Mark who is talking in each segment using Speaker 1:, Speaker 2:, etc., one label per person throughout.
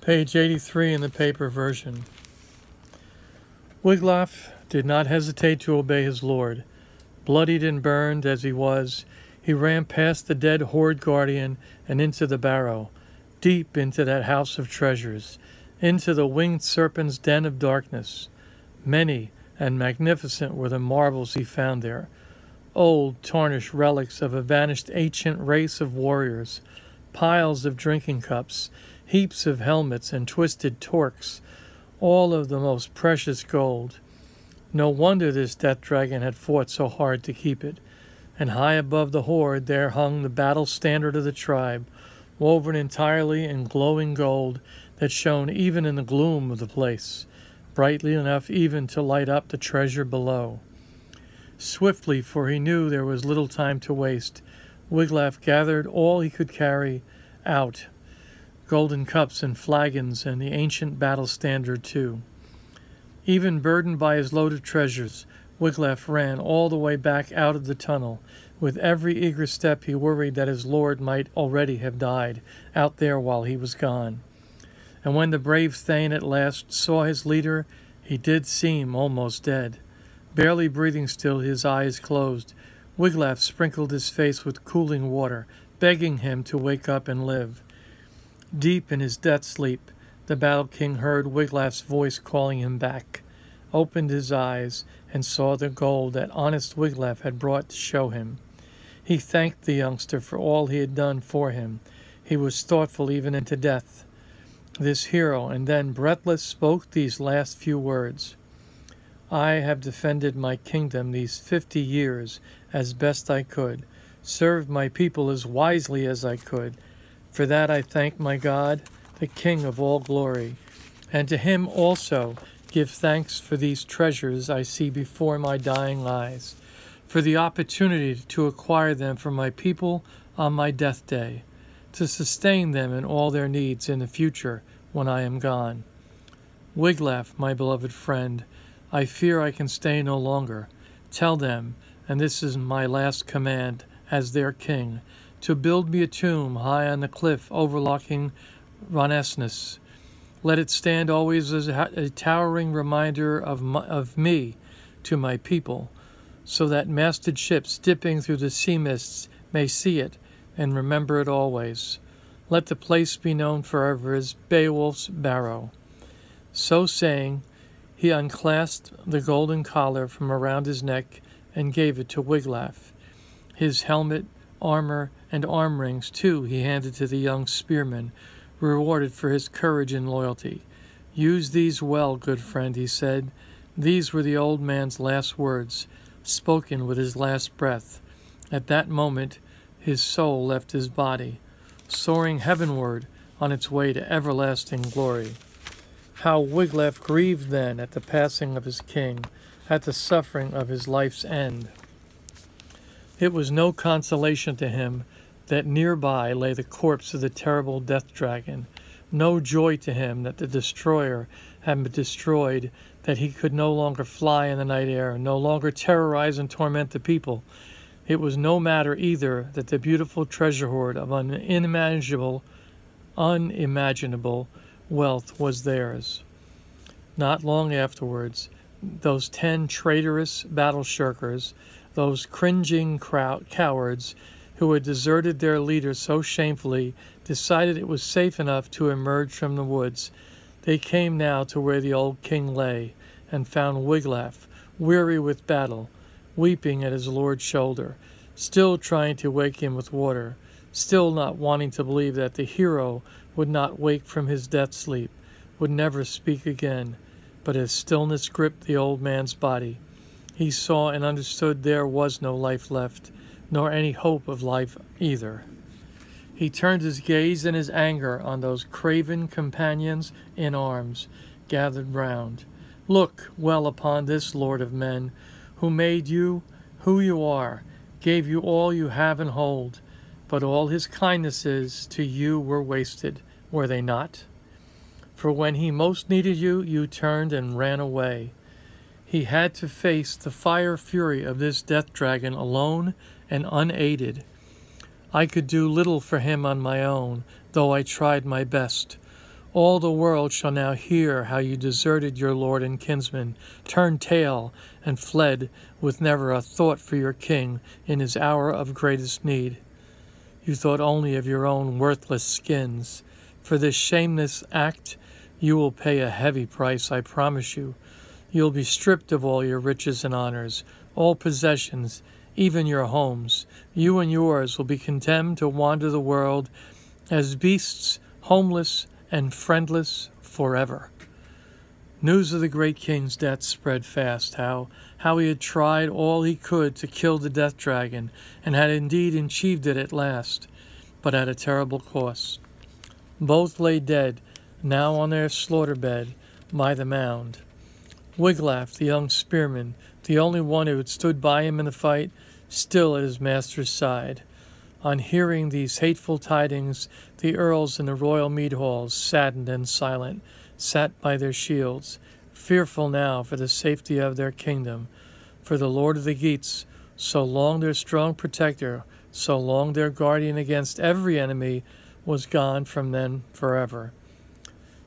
Speaker 1: Page 83 in the paper version. Wiglaf did not hesitate to obey his lord. Bloodied and burned as he was, he ran past the dead horde guardian and into the barrow, deep into that house of treasures, into the winged serpent's den of darkness. Many and magnificent were the marvels he found there, old tarnished relics of a vanished ancient race of warriors, piles of drinking cups, heaps of helmets and twisted torques, all of the most precious gold. No wonder this death dragon had fought so hard to keep it. And high above the horde there hung the battle standard of the tribe, woven entirely in glowing gold that shone even in the gloom of the place, brightly enough even to light up the treasure below. Swiftly, for he knew there was little time to waste, Wiglaf gathered all he could carry out, golden cups and flagons and the ancient battle standard too. Even burdened by his load of treasures, Wiglaf ran all the way back out of the tunnel. With every eager step he worried that his lord might already have died out there while he was gone. And when the brave Thane at last saw his leader, he did seem almost dead. Barely breathing still, his eyes closed, Wiglaf sprinkled his face with cooling water, begging him to wake up and live. Deep in his death sleep, the Battle King heard Wiglaf's voice calling him back, opened his eyes, and saw the gold that honest Wiglaf had brought to show him. He thanked the youngster for all he had done for him. He was thoughtful even into death, this hero, and then, breathless, spoke these last few words. I have defended my kingdom these 50 years as best I could, served my people as wisely as I could. For that I thank my God, the King of all glory, and to him also give thanks for these treasures I see before my dying eyes, for the opportunity to acquire them for my people on my death day, to sustain them in all their needs in the future when I am gone. Wiglaf, my beloved friend, I fear I can stay no longer. Tell them, and this is my last command as their king, to build me a tomb high on the cliff overlooking Ronesness. Let it stand always as a towering reminder of me to my people, so that masted ships dipping through the sea mists may see it and remember it always. Let the place be known forever as Beowulf's Barrow. So saying, he unclasped the golden collar from around his neck and gave it to Wiglaf. His helmet, armor, and arm rings, too, he handed to the young spearman, rewarded for his courage and loyalty. Use these well, good friend, he said. These were the old man's last words, spoken with his last breath. At that moment, his soul left his body, soaring heavenward on its way to everlasting glory. How Wiglaf grieved then at the passing of his king, at the suffering of his life's end. It was no consolation to him that nearby lay the corpse of the terrible death dragon, no joy to him that the destroyer had been destroyed, that he could no longer fly in the night air, no longer terrorize and torment the people. It was no matter either that the beautiful treasure hoard of unimaginable wealth was theirs. Not long afterwards, those 10 traitorous battle shirkers, those cringing cowards who had deserted their leader so shamefully, decided it was safe enough to emerge from the woods. They came now to where the old king lay, and found Wiglaf, weary with battle, weeping at his lord's shoulder, still trying to wake him with water, still not wanting to believe that the hero would not wake from his death sleep, would never speak again. But as stillness gripped the old man's body, he saw and understood there was no life left, nor any hope of life either. He turned his gaze in his anger on those craven companions in arms gathered round. Look well upon this Lord of men, who made you who you are, gave you all you have and hold, but all his kindnesses to you were wasted, were they not? For when he most needed you, you turned and ran away. He had to face the fire fury of this death dragon alone and unaided. I could do little for him on my own, though I tried my best. All the world shall now hear how you deserted your lord and kinsman, turned tail, and fled with never a thought for your king in his hour of greatest need. You thought only of your own worthless skins. For this shameless act you will pay a heavy price, I promise you. You will be stripped of all your riches and honors, all possessions, even your homes. You and yours will be condemned to wander the world as beasts, homeless and friendless forever. News of the great king's death spread fast, how he had tried all he could to kill the death dragon, and had indeed achieved it at last, but at a terrible cost. Both lay dead, now on their slaughter bed by the mound. Wiglaf, the young spearman, the only one who had stood by him in the fight, still at his master's side. On hearing these hateful tidings, the earls in the royal mead halls, saddened and silent, sat by their shields, fearful now for the safety of their kingdom. For the Lord of the Geats, so long their strong protector, so long their guardian against every enemy, was gone from them forever.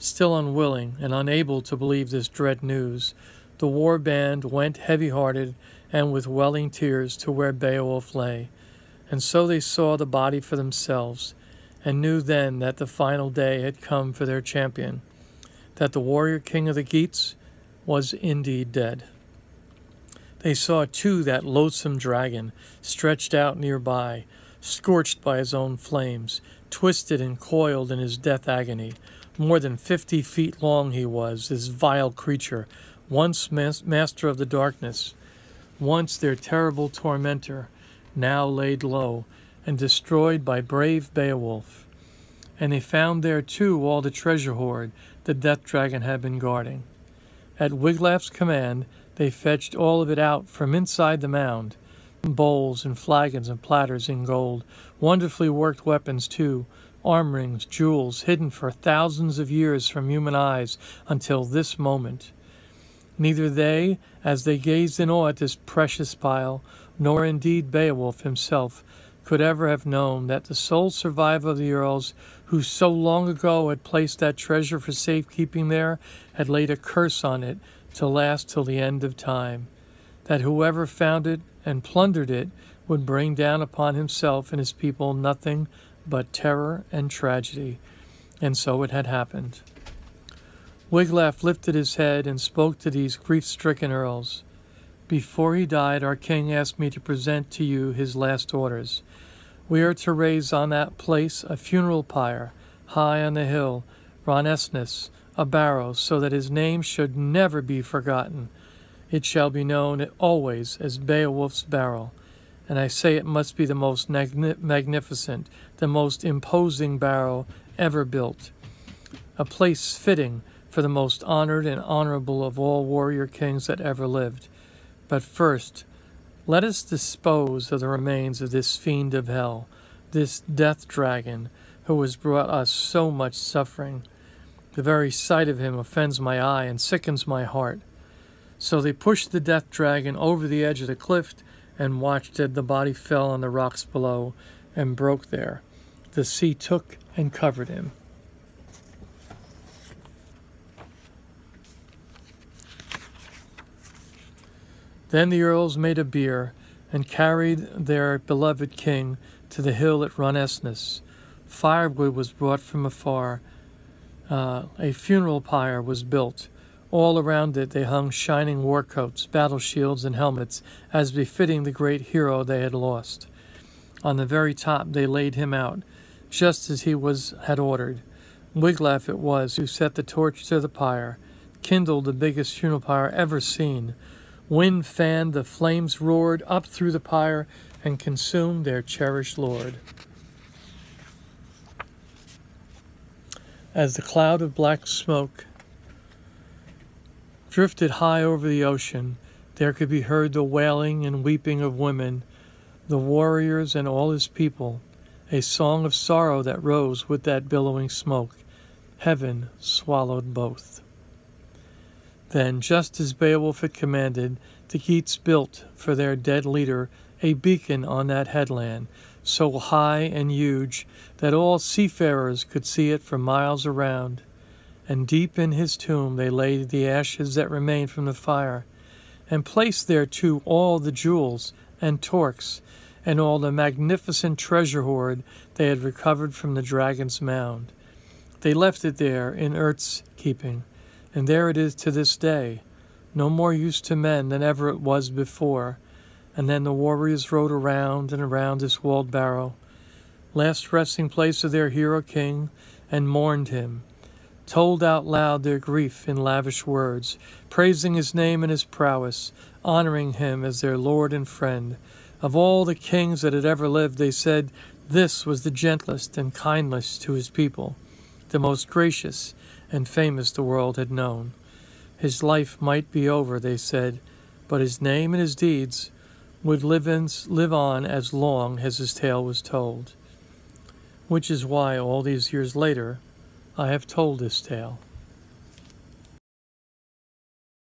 Speaker 1: Still unwilling and unable to believe this dread news, the war band went heavy-hearted and with welling tears to where Beowulf lay. And so they saw the body for themselves, and knew then that the final day had come for their champion, that the warrior king of the Geats was indeed dead. They saw too that loathsome dragon stretched out nearby, scorched by his own flames, twisted and coiled in his death agony. More than 50 feet long he was, this vile creature, once master of the darkness, once their terrible tormentor, now laid low and destroyed by brave Beowulf. And they found there too all the treasure hoard the death dragon had been guarding. At Wiglaf's command they fetched all of it out from inside the mound, bowls and flagons and platters in gold, wonderfully worked weapons too, arm rings, jewels hidden for thousands of years from human eyes until this moment. Neither they, as they gazed in awe at this precious pile, nor indeed Beowulf himself, could ever have known that the sole survivor of the earls, who so long ago had placed that treasure for safekeeping there, had laid a curse on it to last till the end of time, that whoever found it and plundered it would bring down upon himself and his people nothing but terror and tragedy. And so it had happened. Wiglaf lifted his head and spoke to these grief-stricken earls. Before he died, our king asked me to present to you his last orders. We are to raise on that place a funeral pyre, high on the hill, Ronesnus, a barrow, so that his name should never be forgotten. It shall be known always as Beowulf's barrow, and I say it must be the most magnificent, the most imposing barrow ever built, a place fitting for the most honored and honorable of all warrior kings that ever lived. But first, let us dispose of the remains of this fiend of hell, this death dragon, who has brought us so much suffering. The very sight of him offends my eye and sickens my heart. So they pushed the death dragon over the edge of the cliff and watched as the body fell on the rocks below and broke there. The sea took and covered him. Then the earls made a bier and carried their beloved king to the hill at Ronesnus. Firewood was brought from afar. A funeral pyre was built. All around it they hung shining war coats, battle shields, and helmets, as befitting the great hero they had lost. On the very top they laid him out, just as he had ordered. Wiglaf it was who set the torch to the pyre, kindled the biggest funeral pyre ever seen. Wind fanned, the flames roared up through the pyre and consumed their cherished lord. As the cloud of black smoke drifted high over the ocean, there could be heard the wailing and weeping of women, the warriors and all his people, a song of sorrow that rose with that billowing smoke. Heaven swallowed both. Then, just as Beowulf had commanded, the Geats built for their dead leader a beacon on that headland, so high and huge that all seafarers could see it for miles around. and deep in his tomb they laid the ashes that remained from the fire, and placed there too all the jewels and torques, and all the magnificent treasure hoard they had recovered from the dragon's mound. They left it there in Ert's keeping, and there it is to this day, no more use to men than ever it was before. And then the warriors rode around and around this walled barrow, last resting place of their hero king, and mourned him, told out loud their grief in lavish words, praising his name and his prowess, honoring him as their lord and friend. Of all the kings that had ever lived, they said, this was the gentlest and kindest to his people, the most gracious and famous the world had known. His life might be over, they said, but his name and his deeds would live on as long as his tale was told. Which is why all these years later, I have told this tale.